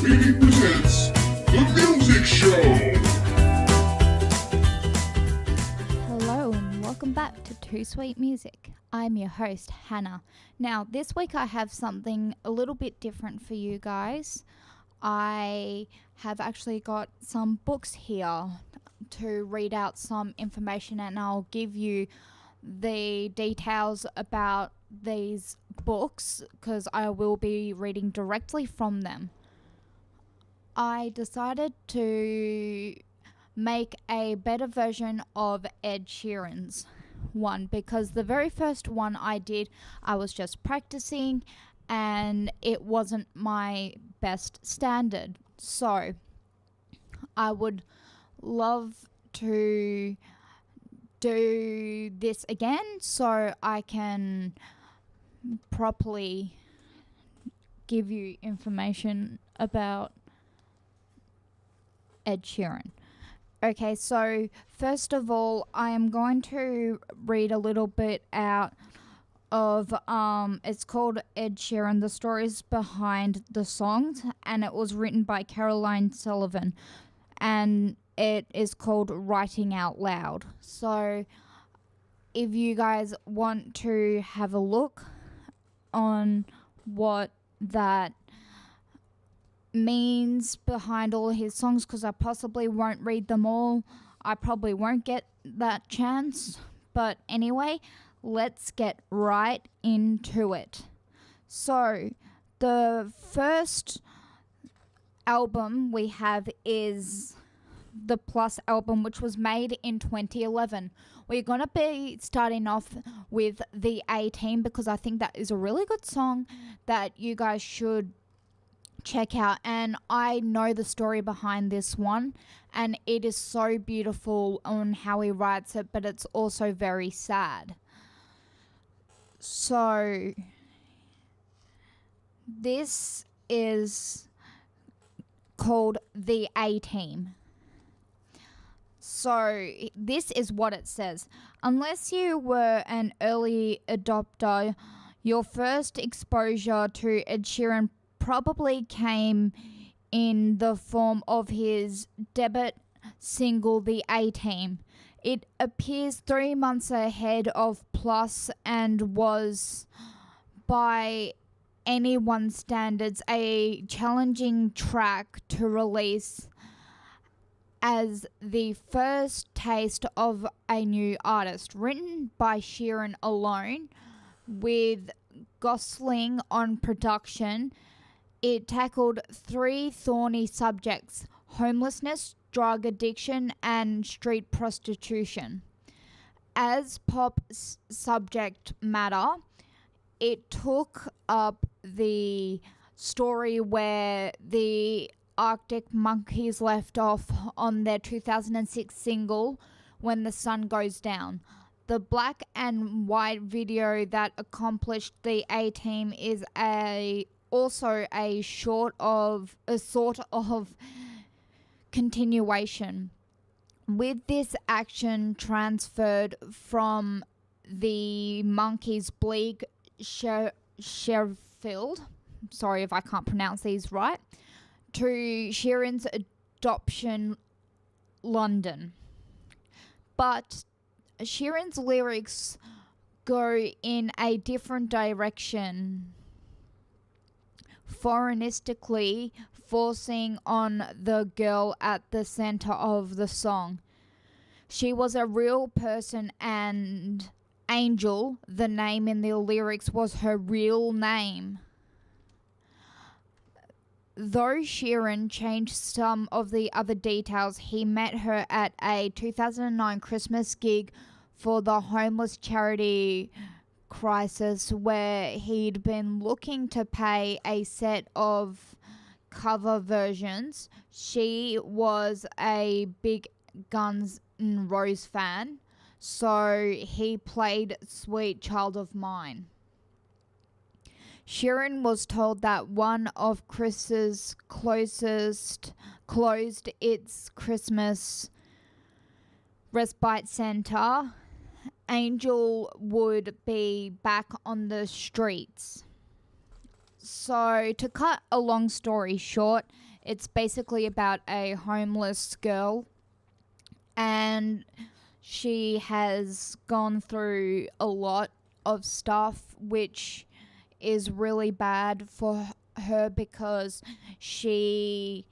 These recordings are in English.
2Sweet presents The Music Show. Hello and welcome back to 2Sweet Music. I'm your host, Hannah. Now, this week I have something a little bit different for you guys. I have actually got some books here to read out some information, and I'll give you the details about these books because I will be reading directly from them. I decided to make a better version of Ed Sheeran's one because the very first one I did, I was just practicing and it wasn't my best standard. So I would love to do this again so I can properly give you information about Ed Sheeran. Okay, so first of all, I am going to read a little bit out of it's called Ed Sheeran, The Stories Behind the Songs, and it was written by Caroline Sullivan, and it is called Writing Out Loud. So if you guys want to have a look on what that means behind all his songs, because I possibly won't read them all. I probably won't get that chance. But anyway, let's get right into it. So, the first album we have is the Plus album, which was made in 2011. We're going to be starting off with the A-Team because I think that is a really good song that you guys should check out, and I know the story behind this one, and it is so beautiful on how he writes it, but it's also very sad. So this is called the A-Team. So this is what it says. Unless you were an early adopter, your first exposure to Ed Sheeran probably came in the form of his debut single, The A-Team. It appears 3 months ahead of Plus and was, by anyone's standards, a challenging track to release as the first taste of a new artist. Written by Sheeran alone, with Gosling on production, it tackled 3 thorny subjects: homelessness, drug addiction, and street prostitution. As pop subject matter, it took up the story where the Arctic Monkeys left off on their 2006 single, When the Sun Goes Down. The black and white video that accomplished the A-Team is also a sort of continuation, with this action transferred from the Monkeys' Bleak Sheffield, sorry if I can't pronounce these right, to Sheeran's Adoption London. But Sheeran's lyrics go in a different direction, foreignistically forcing on the girl at the center of the song. She was a real person, and Angel, the name in the lyrics, was her real name. Though Sheeran changed some of the other details, he met her at a 2009 Christmas gig for the homeless charity Crisis, where he'd been looking to pay a set of cover versions. She was a big Guns N' Roses fan, so he played Sweet Child of Mine. Sheeran was told that one of Chris's closed its Christmas respite center, Angel would be back on the streets. So, to cut a long story short, It's basically about a homeless girl, and she has gone through a lot of stuff which is really bad for her because she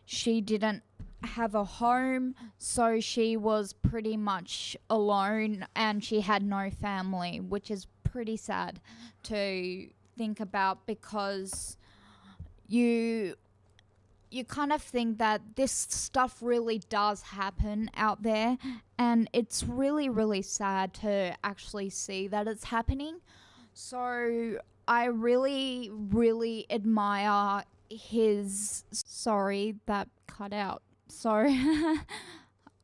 didn't have a home, so she was pretty much alone and she had no family, which is pretty sad to think about, because you kind of think that this stuff really does happen out there, and it's really, really sad to actually see that it's happening. So I really, really admire his... Sorry, that cut out. So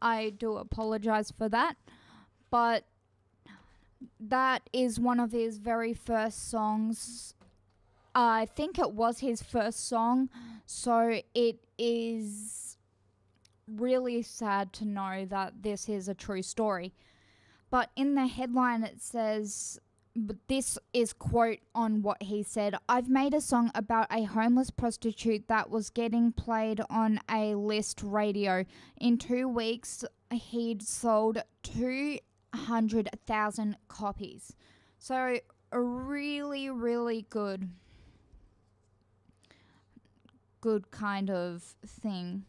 I do apologize for that. But that is one of his very first songs. I think it was his first song. So it is really sad to know that this is a true story. But in the headline it says... But this is quote on what he said. I've made a song about a homeless prostitute that was getting played on a list radio. In 2 weeks, he'd sold 200,000 copies. So a really, really good kind of thing.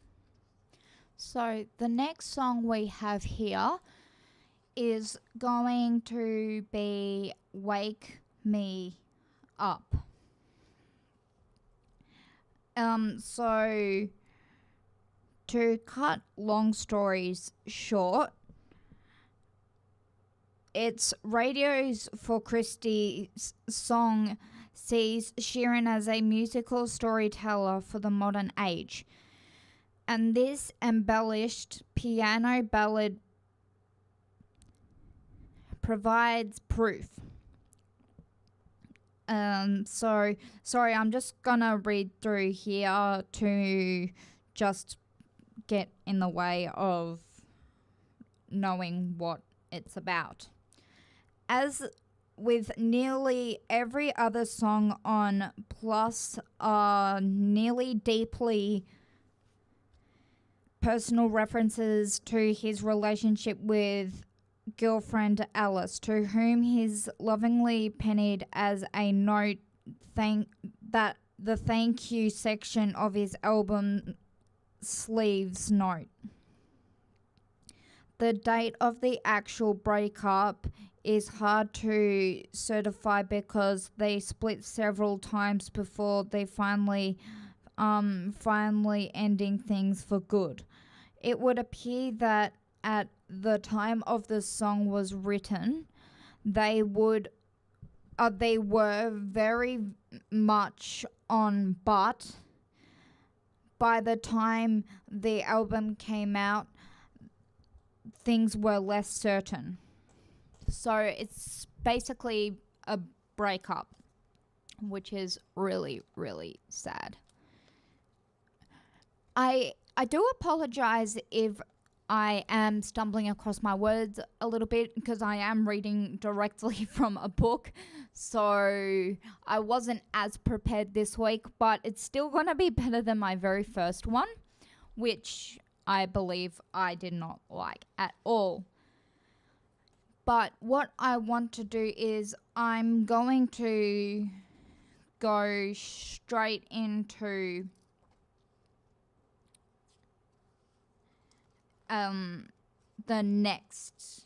So the next song we have here is going to be Wake Me Up. So to cut long stories short, it's Radio's For Christie's song sees Sheeran as a musical storyteller for the modern age. And this embellished piano ballad provides proof. So sorry, I'm just gonna read through here to just get in the way of knowing what it's about. As with nearly every other song on Plus, nearly deeply personal references to his relationship with girlfriend Alice, to whom he's lovingly penned as a note that the thank you section of his album sleeves note. The date of the actual breakup is hard to certify because they split several times before they finally ending things for good. It would appear that at the time of the song was written, they were very much on, but by the time the album came out, things were less certain. So it's basically a breakup, which is really, really sad. I do apologize if I am stumbling across my words a little bit, because I am reading directly from a book, so I wasn't as prepared this week, but it's still going to be better than my very first one, which I believe I did not like at all. But what I want to do is I'm going to go straight into the next.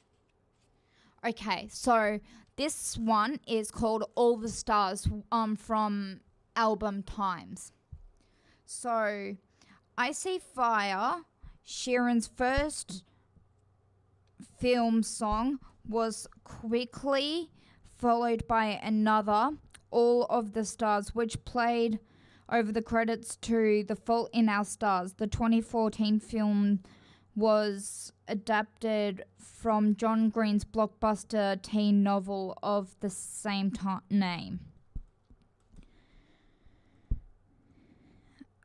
Okay, so this one is called All the Stars from album Times. So I See Fire, Sheeran's first film song, was quickly followed by another, All of the Stars, which played over the credits to The Fault in Our Stars. The 2014 film was adapted from John Green's blockbuster teen novel of the same name.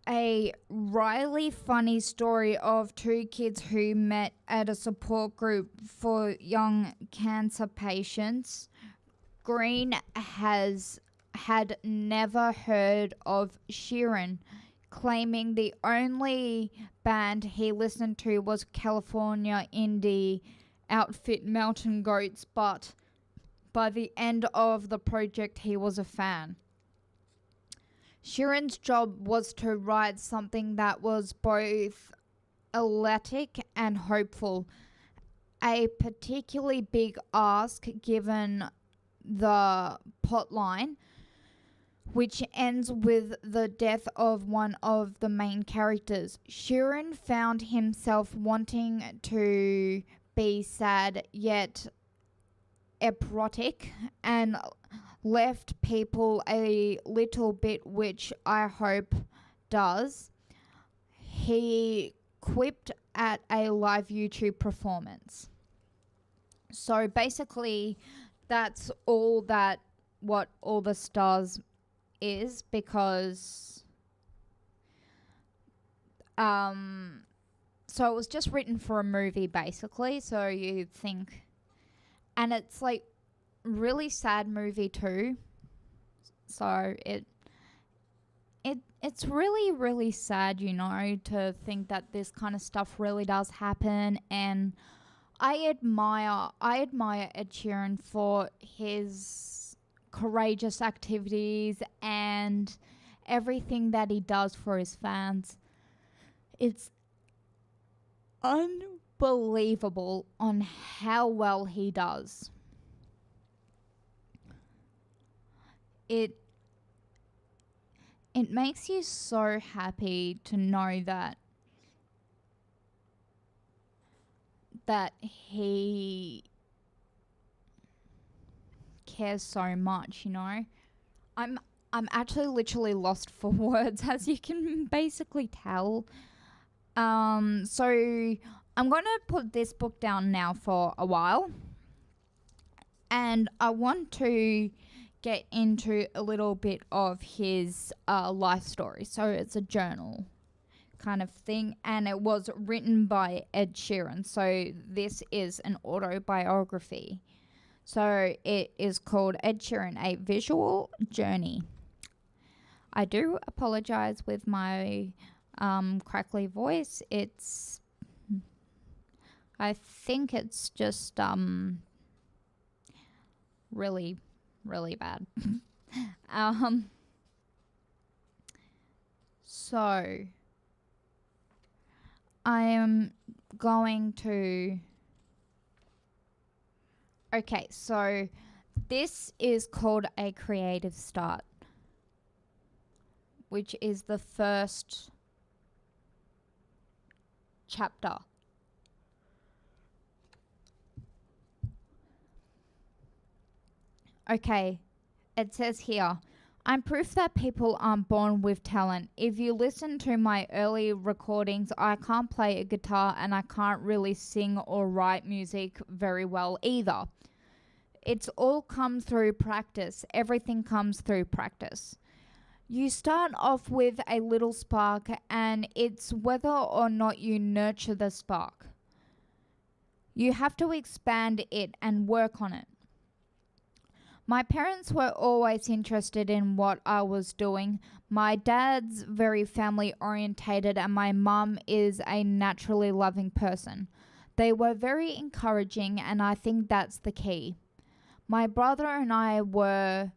A wryly funny story of two kids who met at a support group for young cancer patients. Green had never heard of Sheeran, claiming the only band he listened to was California indie outfit Mountain Goats, but by the end of the project he was a fan. Sheeran's job was to write something that was both electric and hopeful, a particularly big ask given the plotline, which ends with the death of one of the main characters. Sheeran found himself wanting to be sad yet erotic and left people a little bit, which I hope does. He quipped at a live YouTube performance. So basically, that's all that what All the Stars is, because so it was just written for a movie basically, so you think, and it's like really sad movie too, so it's really, really sad, you know, to think that this kind of stuff really does happen. And I admire Ed Sheeran for his courageous activities and everything that he does for his fans. It's unbelievable on how well he does. It makes you so happy to know that he cares so much, you know. I'm actually literally lost for words, as you can basically tell. So I'm going to put this book down now for a while, and I want to get into a little bit of his life story. So it's a journal kind of thing, and it was written by Ed Sheeran. So this is an autobiography. So it is called Ed Sheeran, A Visual Journey. I do apologize with my crackly voice. I think it's just really, really bad. So I am going to... Okay, so this is called A Creative Start, which is the first chapter. Okay, it says here, I'm proof that people aren't born with talent. If you listen to my early recordings, I can't play a guitar and I can't really sing or write music very well either. It's all come through practice. Everything comes through practice. You start off with a little spark, and it's whether or not you nurture the spark. You have to expand it and work on it. My parents were always interested in what I was doing. My dad's very family orientated and my mum is a naturally loving person. They were very encouraging, and I think that's the key. My brother and I were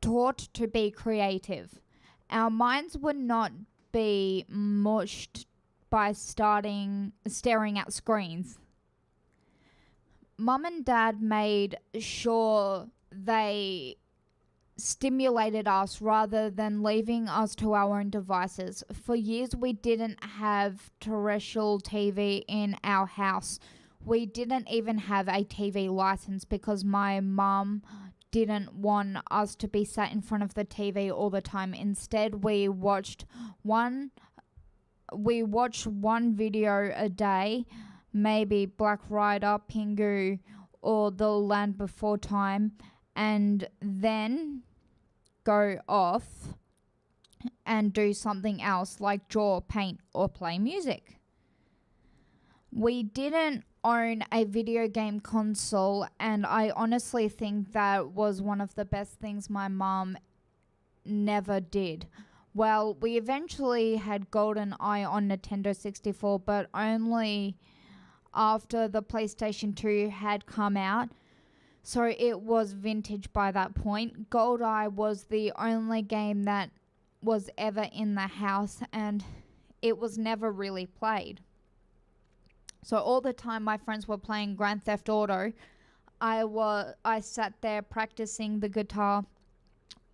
taught to be creative. Our minds would not be mushed by staring at screens. Mum and Dad made sure they stimulated us rather than leaving us to our own devices. For years, we didn't have terrestrial TV in our house. We didn't even have a TV license because my mum didn't want us to be sat in front of the TV all the time. Instead, we watched one video a day, maybe Black Rider, Pingu, or The Land Before Time, and then go off and do something else like draw, paint, or play music. We didn't own a video game console, and I honestly think that was one of the best things my mum never did. Well, we eventually had GoldenEye on Nintendo 64, but only after the PlayStation 2 had come out. So it was vintage by that point. GoldenEye was the only game that was ever in the house, and it was never really played. So all the time my friends were playing Grand Theft Auto, I sat there practicing the guitar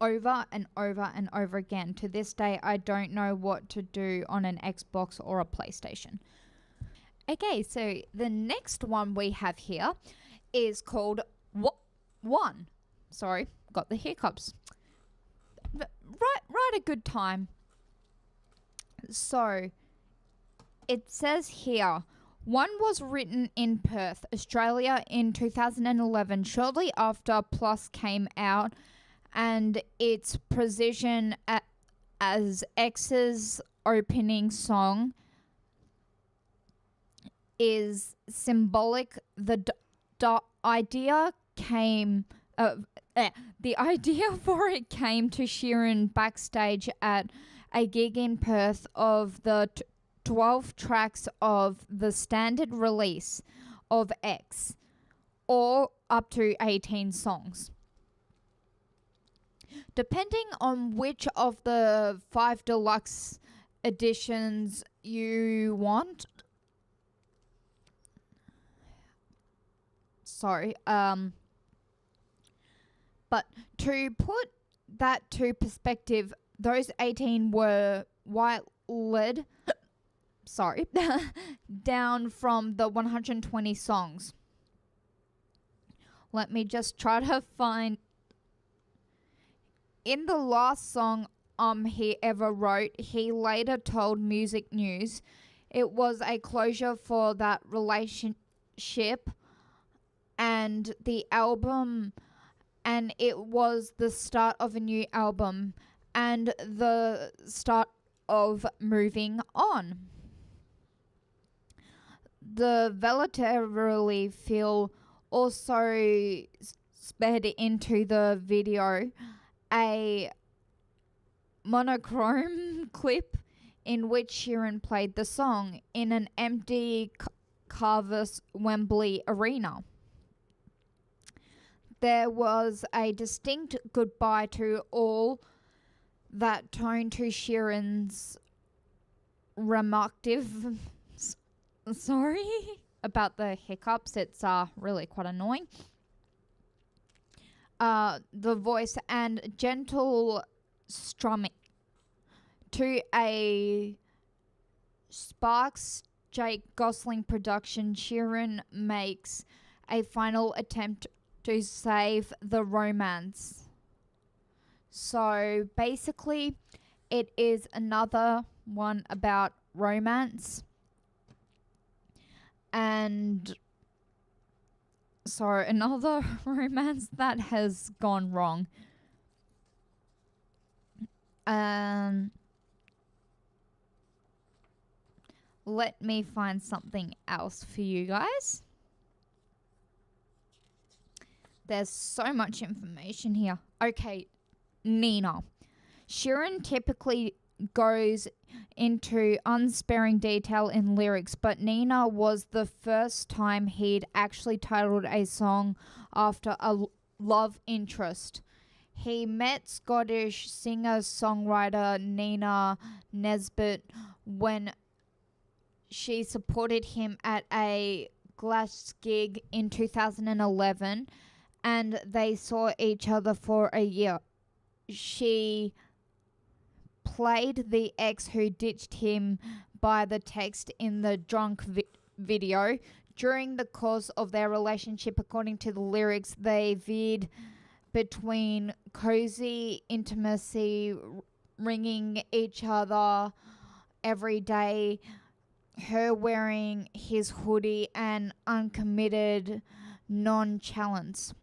over and over and over again. To this day, I don't know what to do on an Xbox or a PlayStation. Okay, so the next one we have here is called One. Sorry, got the hiccups. Right a good time. So, it says here, One was written in Perth, Australia in 2011, shortly after Plus came out, and its precision as X's opening song is symbolic. The idea for it came to Sheeran backstage at a gig in Perth of the 12 tracks of the standard release of X, or up to 18 songs. Depending on which of the 5 deluxe editions you want. But to put that to perspective, those 18 were white-led, down from the 120 songs. Let me just try to find. In the last song he ever wrote, he later told Music News it was a closure for that relationship and the album, and it was the start of a new album and the start of moving on. The Volatility feel also sped into the video a monochrome clip in which Sheeran played the song in an empty Carvis Wembley Arena. There was a distinct goodbye to all that tone to Sheeran's remarkative. Sorry about the hiccups. It's really quite annoying. The voice and gentle strumming to a Sparks Jake Gosling production. Sheeran makes a final attempt to save the romance. So basically, it is another one about romance. And so another romance that has gone wrong. Let me find something else for you guys. There's so much information here. Okay, Nina. Sheeran typically goes into unsparing detail in lyrics, but Nina was the first time he'd actually titled a song after a love interest. He met Scottish singer-songwriter Nina Nesbitt when she supported him at a Glass gig in 2011, and they saw each other for a year. She played the ex who ditched him by the text in the drunk video. During the course of their relationship, according to the lyrics, they veered between cozy intimacy, ringing each other every day, her wearing his hoodie, and uncommitted nonchalance.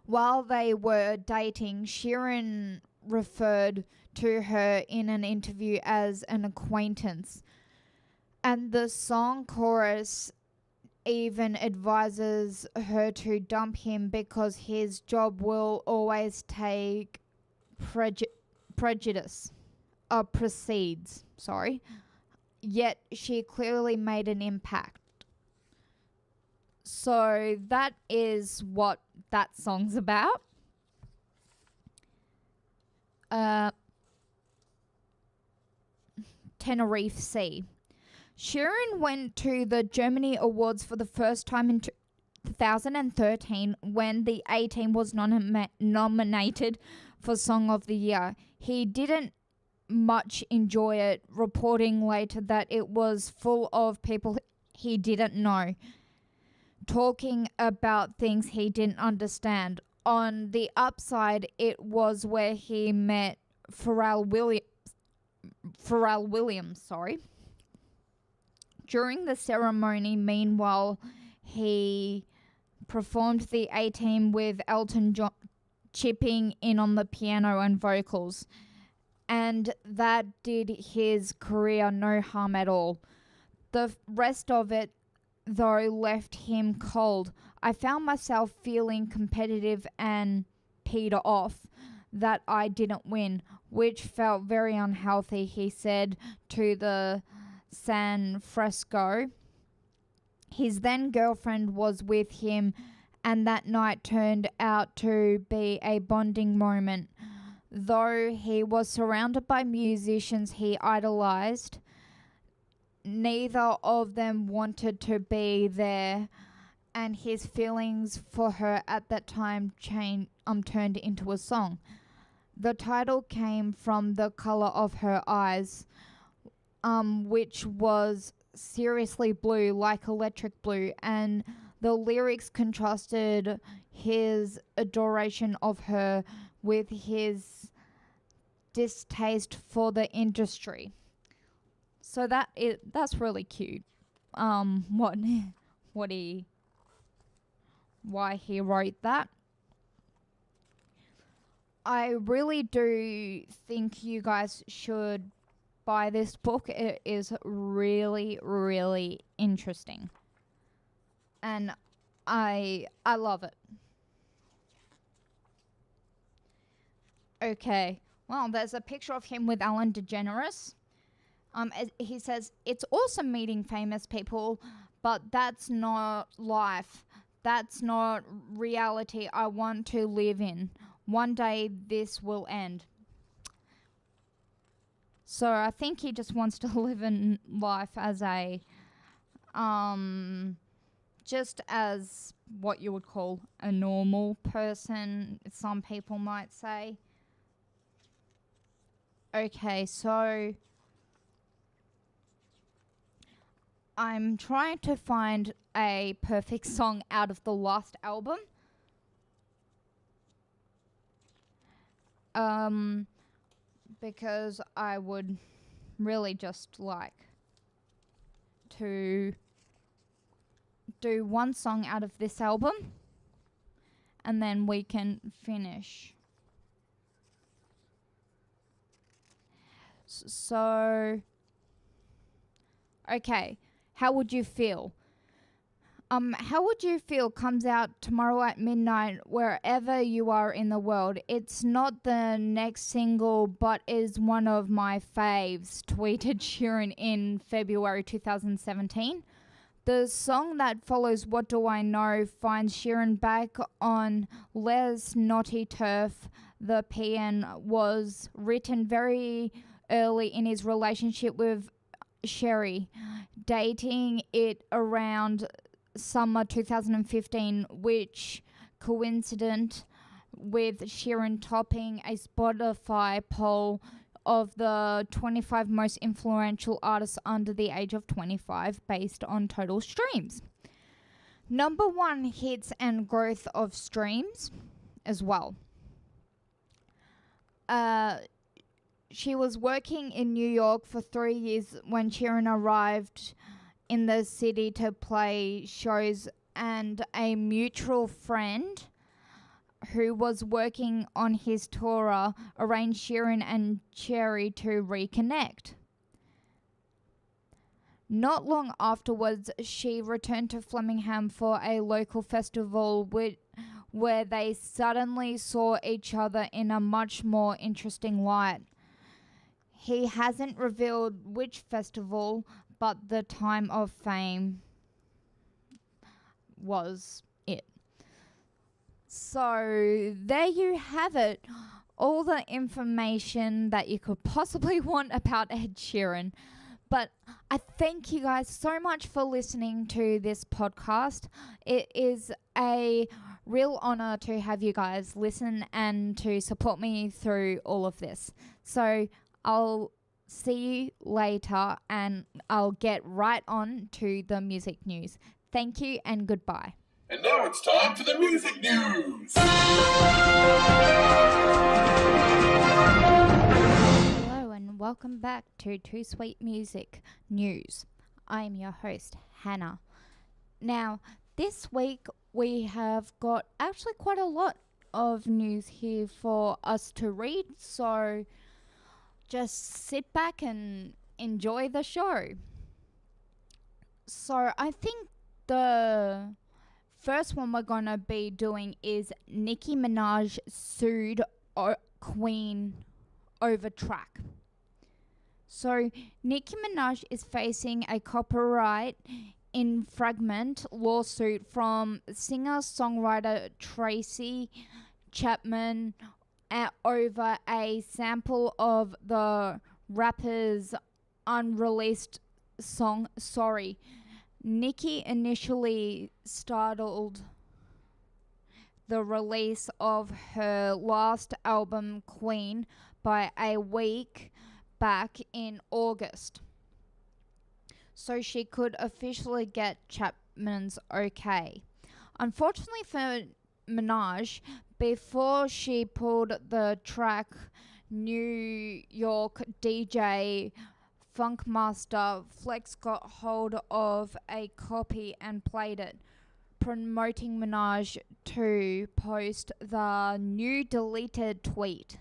While they were dating, Sheeran referred to her in an interview as an acquaintance, and the song chorus even advises her to dump him because his job will always take proceeds. Sorry. Yet she clearly made an impact. So that is what that song's about. Tenerife Sea. Sheeran went to the Germany Awards for the first time in 2013 when the A-Team was nominated for Song of the Year. He didn't much enjoy it, reporting later that it was full of people he didn't know, talking about things he didn't understand. On the upside, it was where he met Pharrell Williams. During the ceremony, meanwhile, he performed the A-Team with Elton John chipping in on the piano and vocals, and that did his career no harm at all. The rest of it, though, left him cold. I found myself feeling competitive and peed off that I didn't win, which felt very unhealthy, he said to the San Fresco. His then girlfriend was with him, and that night turned out to be a bonding moment. Though he was surrounded by musicians he idolized, neither of them wanted to be there, and his feelings for her at that time turned into a song. The title came from the color of her eyes, which was seriously blue, like electric blue, and the lyrics contrasted his adoration of her with his distaste for the industry. So that's really cute. Why he wrote that. I really do think you guys should buy this book. It is really, really interesting. And I love it. Okay. Well, there's a picture of him with Ellen DeGeneres. He says, "It's awesome meeting famous people, but that's not life. That's not reality I want to live in. One day this will end." So I think he just wants to live in life as a, just as what you would call a normal person, some people might say. Okay, so I'm trying to find a perfect song out of the last album. Because I would really just like to do one song out of this album, and then we can finish. So, okay, How Would You Feel? How Would You Feel comes out tomorrow at midnight wherever you are in the world. It's not the next single, but is one of my faves, tweeted Sheeran in February 2017. The song that follows, What Do I Know, finds Sheeran back on Les Naughty Turf. The PN was written very early in his relationship with Sherry, dating it around summer 2015, which coincident with Sheeran topping a Spotify poll of the 25 most influential artists under the age of 25 based on total streams. Number 1 hits and growth of streams as well. She was working in New York for 3 years when Sheeran arrived in the city to play shows, and a mutual friend who was working on his tour arranged Sheeran and Cherry to reconnect. Not long afterwards, she returned to Flemmingham for a local festival where they suddenly saw each other in a much more interesting light. He hasn't revealed which festival, but the time of fame was it. So there you have it. All the information that you could possibly want about Ed Sheeran. But I thank you guys so much for listening to this podcast. It is a real honor to have you guys listen and to support me through all of this. So I'll see you later and I'll get right on to the music news. Thank you and goodbye. And now it's time for the music news! Hello and welcome back to 2Sweet Music News. I'm your host, Hannah. Now, this week we have got actually quite a lot of news here for us to read, so just sit back and enjoy the show. So I think the first one we're going to be doing is Nicki Minaj sued Queen over track. So Nicki Minaj is facing a copyright infringement lawsuit from singer-songwriter Tracy Chapman over a sample of the rapper's unreleased song Sorry. Nicki initially startled the release of her last album Queen by a week back in August, so she could officially get Chapman's okay. Unfortunately for Minaj, before she pulled the track, New York DJ Funkmaster Flex got hold of a copy and played it, promoting Minaj to post the new deleted tweet.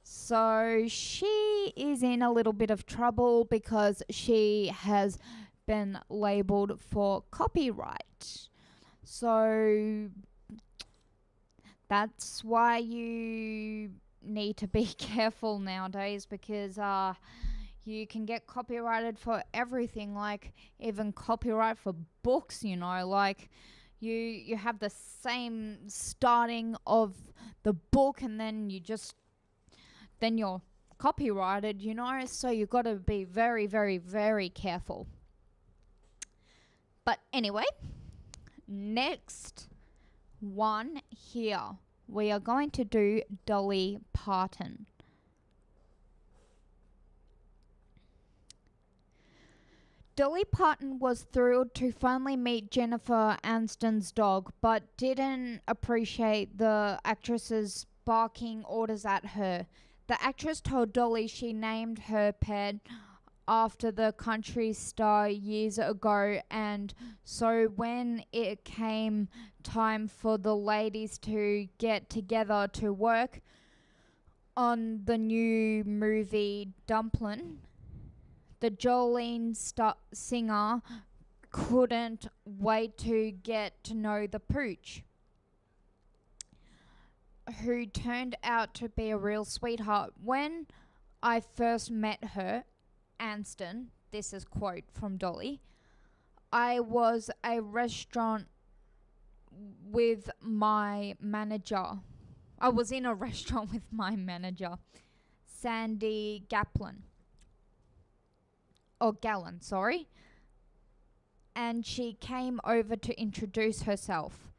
So she is in a little bit of trouble because she has been labeled for copyright. So that's why you need to be careful nowadays, because you can get copyrighted for everything, like even copyright for books, like you have the same starting of the book and then you're copyrighted, so you got to be very, very, very careful. But anyway, next one here, we are going to do Dolly Parton. Dolly Parton was thrilled to finally meet Jennifer Aniston's dog, but didn't appreciate the actress's barking orders at her. The actress told Dolly she named her pet after the country star years ago, and so when it came time for the ladies to get together to work on the new movie Dumplin', the Jolene singer couldn't wait to get to know the pooch, who turned out to be a real sweetheart. When I first met her, Aniston, this is quote from Dolly, I was a restaurant with my manager. I was in a restaurant with my manager, Sandy Gaplin. Or Gallon, sorry. And she came over to introduce herself.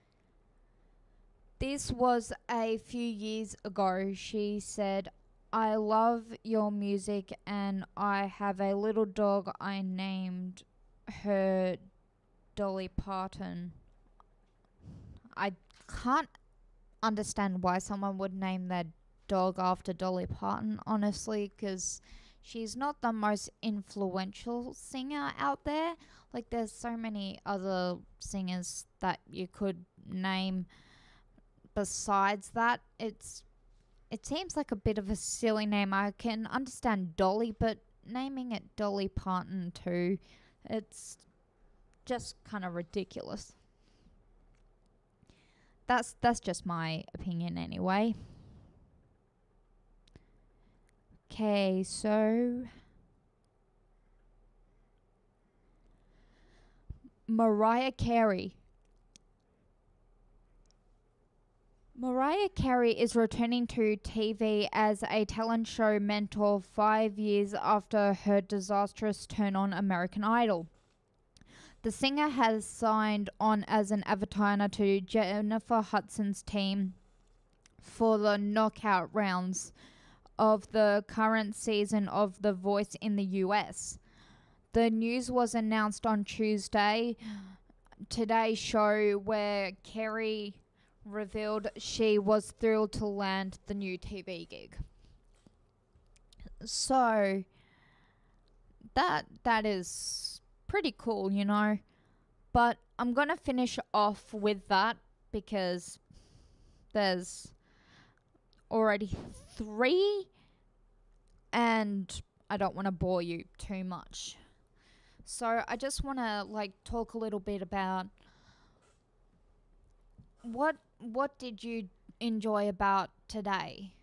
This was a few years ago. She said, I love your music and I have a little dog. I named her Dolly Parton. I can't understand why someone would name their dog after Dolly Parton, honestly, because she's not the most influential singer out there. Like, there's so many other singers that you could name besides that. It seems like a bit of a silly name. I can understand Dolly, but naming it Dolly Parton too, it's just kind of ridiculous. that's just my opinion anyway. Okay, so Mariah Carey. Mariah Carey is returning to TV as a talent show mentor 5 years after her disastrous turn on American Idol. The singer has signed on as an avatar to Jennifer Hudson's team for the knockout rounds of the current season of The Voice in the US. The news was announced on Tuesday, Today's show, where Carey revealed she was thrilled to land the new TV gig. So that is pretty cool, you know. But I'm going to finish off with that because there's already 3 and I don't want to bore you too much. So I just want to talk a little bit about what did you enjoy about today?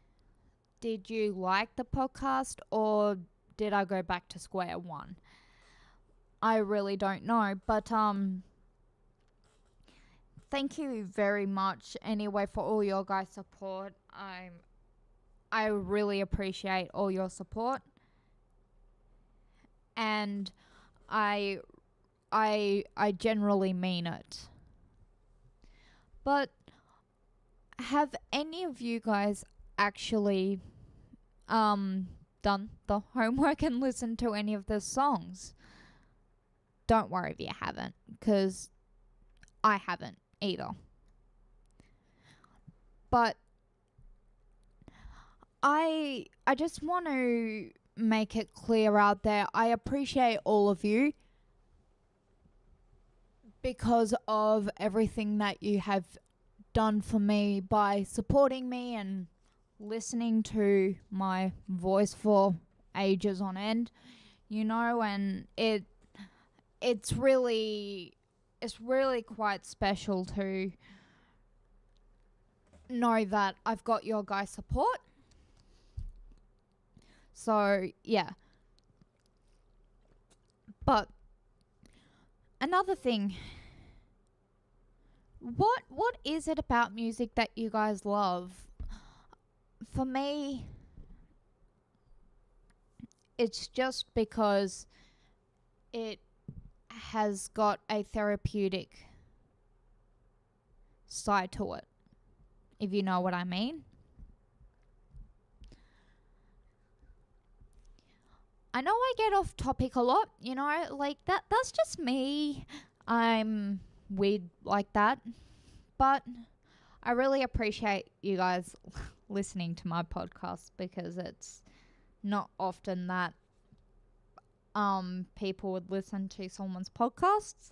Did you like the podcast or did I go back to square one? I really don't know, but thank you very much anyway for all your guys' support. I really appreciate all your support, and I generally mean it. But have any of you guys actually done the homework and listened to any of the songs? Don't worry if you haven't, because I haven't either. But I just want to make it clear out there, I appreciate all of you because of everything that you have done for me by supporting me and listening to my voice for ages on end, you know, and it's really quite special to know that I've got your guys' support. So yeah. But another thing, what is it about music that you guys love? For me, it's just because it has got a therapeutic side to it, if you know what I mean. I know I get off topic a lot, you know, that's just me. I'm weird like that. But I really appreciate you guys listening to my podcast because it's not often that people would listen to someone's podcasts.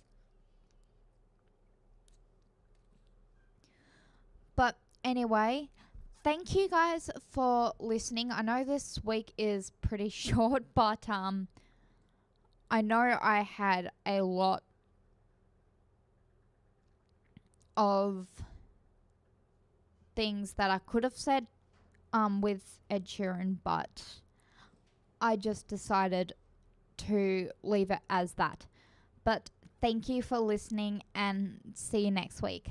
But anyway, thank you guys for listening. I know this week is pretty short, but I know I had a lot of things that I could have said with Ed Sheeran, but I just decided to leave it as that. But thank you for listening and see you next week.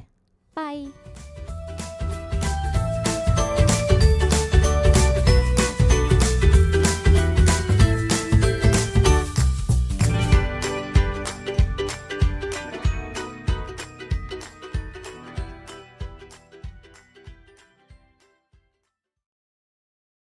Bye.